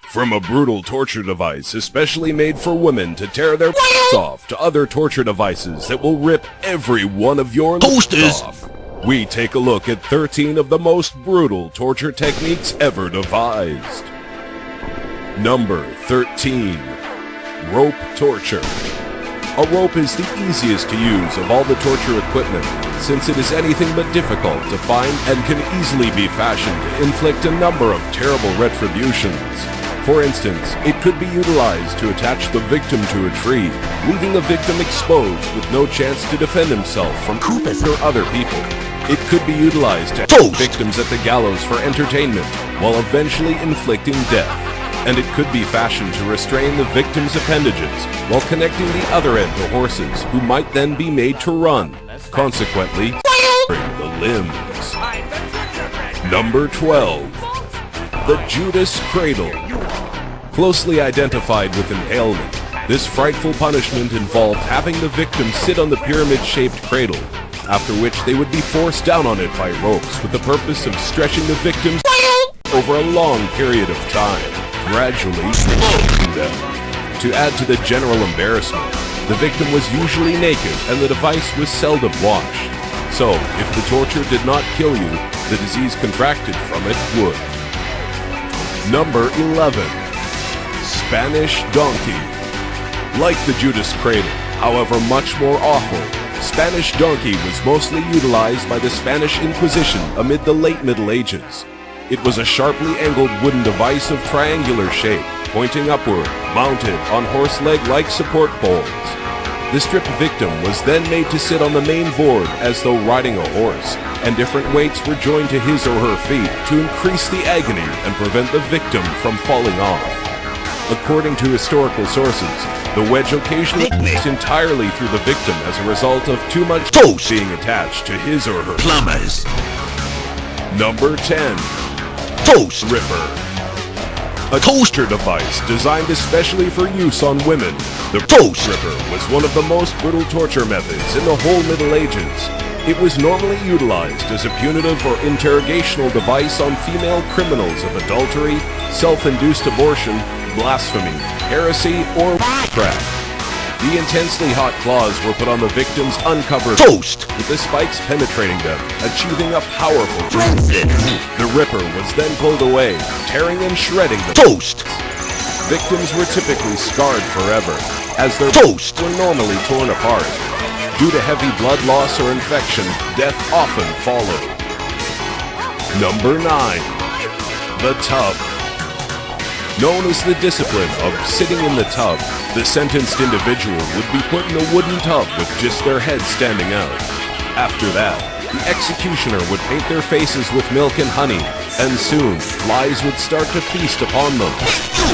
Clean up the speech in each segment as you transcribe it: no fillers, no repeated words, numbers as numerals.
From a brutal torture device especially made for women to tear their off to other torture devices that will rip every one of your toasters off, we take a look at 13 of the most brutal torture techniques ever devised. Number 13. Rope torture. A rope is the easiest to use of all the torture equipment, since it is anything but difficult to find and can easily be fashioned to inflict a number of terrible retributions. For instance, it could be utilized to attach the victim to a tree, leaving the victim exposed with no chance to defend himself from Coopers or other people. It could be utilized to hang victims at the gallows for entertainment, while eventually inflicting death. And it could be fashioned to restrain the victim's appendages, while connecting the other end to horses, who might then be made to run, consequently the limbs. Number 12. The Judas Cradle. Closely identified with impalement, this frightful punishment involved having the victim sit on the pyramid-shaped cradle, after which they would be forced down on it by ropes with the purpose of stretching the victims over a long period of time, gradually smoking them. To add to the general embarrassment, the victim was usually naked and the device was seldom washed. So, if the torture did not kill you, the disease contracted from it would. Number 11. Spanish Donkey. Like the Judas Cradle, however much more awful, Spanish Donkey was mostly utilized by the Spanish Inquisition amid the late Middle Ages. It was a sharply angled wooden device of triangular shape, pointing upward, mounted on horse leg-like support poles. The stripped victim was then made to sit on the main board as though riding a horse, and different weights were joined to his or her feet to increase the agony and prevent the victim from falling off. According to historical sources, the wedge occasionally passed entirely through the victim as a result of too much toast being attached to his or her plumbers. Number 10. Toast Ripper. A toaster device designed especially for use on women, the toast ripper was one of the most brutal torture methods in the whole Middle Ages. It was normally utilized as a punitive or interrogational device on female criminals of adultery, self-induced abortion, blasphemy, heresy, or witchcraft. The intensely hot claws were put on the victim's uncovered toast, with the spikes penetrating them, achieving a powerful transit. The ripper was then pulled away, tearing and shredding the toast. Victims were typically scarred forever, as their toast were normally torn apart. Due to heavy blood loss or infection, death often followed. Number 9. The Tub. Known as the discipline of sitting in the tub, the sentenced individual would be put in a wooden tub with just their head standing out. After that, the executioner would paint their faces with milk and honey, and soon flies would start to feast upon them.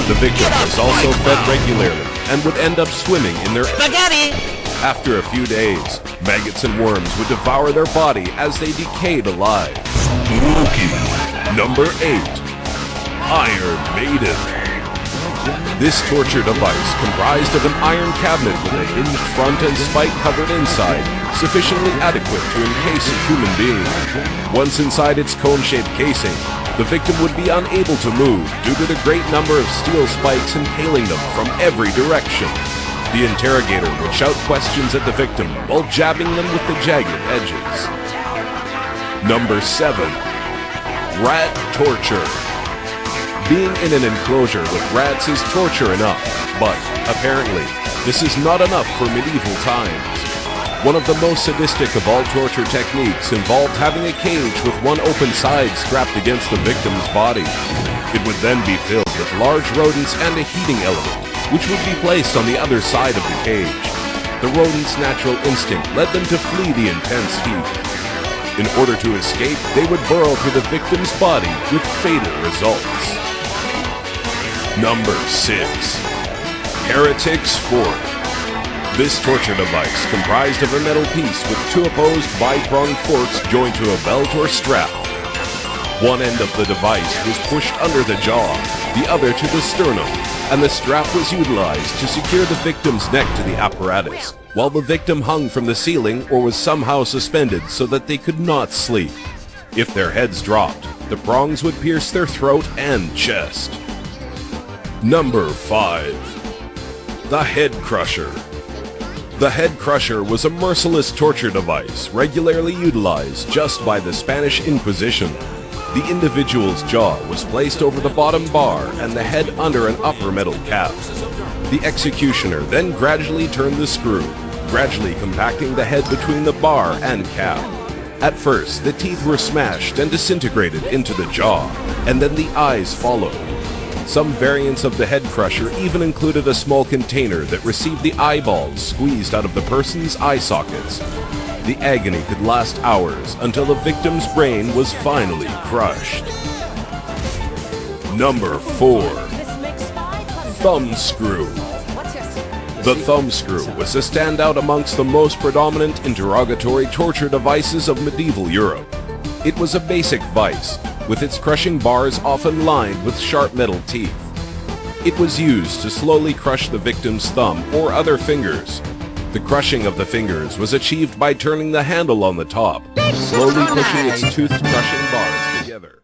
The victim was also fed regularly and would end up swimming in their spaghetti. After a few days, maggots and worms would devour their body as they decayed alive. Number 8. Iron Maiden. This torture device, comprised of an iron cabinet with a hinged front and spike-covered inside, sufficiently adequate to encase a human being. Once inside its cone-shaped casing, the victim would be unable to move due to the great number of steel spikes impaling them from every direction. The interrogator would shout questions at the victim while jabbing them with the jagged edges. Number 7. Rat torture. Being in an enclosure with rats is torture enough, but, apparently, this is not enough for medieval times. One of the most sadistic of all torture techniques involved having a cage with one open side strapped against the victim's body. It would then be filled with large rodents and a heating element, which would be placed on the other side of the cage. The rodent's natural instinct led them to flee the intense heat. In order to escape, they would burrow through the victim's body with fatal results. Number 6. Heretic's Fork. This torture device, comprised of a metal piece with two opposed bi-pronged forks joined to a belt or strap. One end of the device was pushed under the jaw, the other to the sternum, and the strap was utilized to secure the victim's neck to the apparatus, while the victim hung from the ceiling or was somehow suspended so that they could not sleep. If their heads dropped, the prongs would pierce their throat and chest. Number 5. The Head Crusher. The head crusher was a merciless torture device regularly utilized just by the Spanish Inquisition. The individual's jaw was placed over the bottom bar and the head under an upper metal cap. The executioner then gradually turned the screw, gradually compacting the head between the bar and cap. At first, the teeth were smashed and disintegrated into the jaw, and then the eyes followed. Some variants of the head crusher even included a small container that received the eyeballs squeezed out of the person's eye sockets. The agony could last hours until the victim's brain was finally crushed. Number 4. Thumb screw. The thumb screw was a standout amongst the most predominant interrogatory torture devices of medieval Europe. It was a basic vice, with its crushing bars often lined with sharp metal teeth. It was used to slowly crush the victim's thumb or other fingers. The crushing of the fingers was achieved by turning the handle on the top, slowly pushing its toothed crushing bars together.